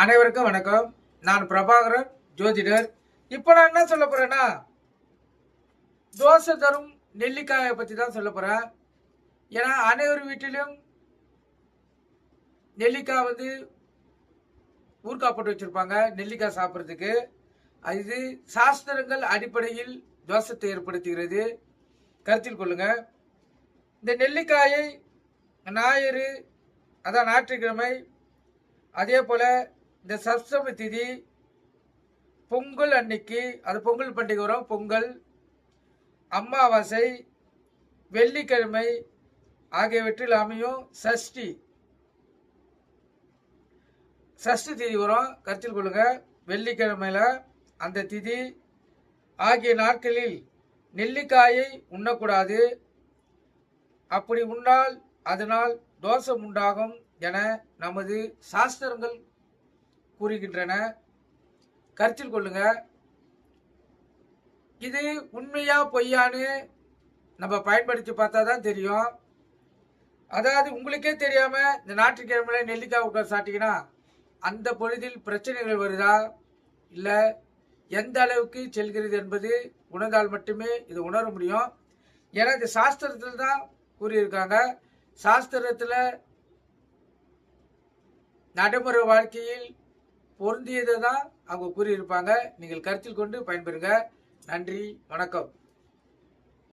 அனைவருக்கும் வணக்கம். நான் பிரபாகரன், ஜோதிடர். இப்போ நான் என்ன சொல்ல போறேன்னா, தோசை தரும் நெல்லிக்காயை பற்றி தான் சொல்ல போறேன். ஏன்னா அனைவர் வீட்டிலும் நெல்லிக்காய் ஊறுகாய் போட்டு வச்சிருப்பாங்க நெல்லிக்காய் சாப்பிட்றதுக்கு. இது சாஸ்திரங்கள் அடிப்படையில் தோஷத்தை ஏற்படுத்துகிறது, கருத்தில் கொள்ளுங்க. இந்த நெல்லிக்காயை ஞாயிறு, அதான் ஞாயிற்றுக்கிழமை, அதே போல இந்த சப்தமி திதி, பொங்கல் அன்னைக்கு, அது பொங்கல் பண்டிகை வரும், பொங்கல், அமாவாசை, வெள்ளிக்கிழமை ஆகியவற்றில் அமையும் சஷ்டி திதி வரும், கருத்தில் கொள்ளுங்க. வெள்ளிக்கிழமையில அந்த திதி ஆகிய நாட்களில் நெல்லிக்காயை உண்ணக்கூடாது. அப்படி உண்ணால் அதனால் தோஷம் உண்டாகும் என நமது சாஸ்திரங்கள் கூறுகின்றன, கருத்தில் கொள்ளுங்க. இது உண்மையா பொய்யான்னு நம்ம பயன்படுத்தி பார்த்தா தான் தெரியும். அதாவது உங்களுக்கே தெரியாம இந்த ஞாயிற்றுக்கிழமையில நெல்லிக்காய் உட்கார் சாப்பிட்டீங்கன்னா அந்த பொழுதில் பிரச்சனைகள் வருதா, இல்லை எந்த அளவுக்கு செல்கிறது என்பது உணர்ந்தால் மட்டுமே இது உணர முடியும். ஏன்னா இந்த சாஸ்திரத்தில் தான் கூறியிருக்காங்க. சாஸ்திரத்தில் நடைமுறை வாழ்க்கையில் பொருந்தியதை தான் அவங்க கூறியிருப்பாங்க. நீங்கள் கருத்தில் கொண்டு பயன்பெறுங்க. நன்றி, வணக்கம்.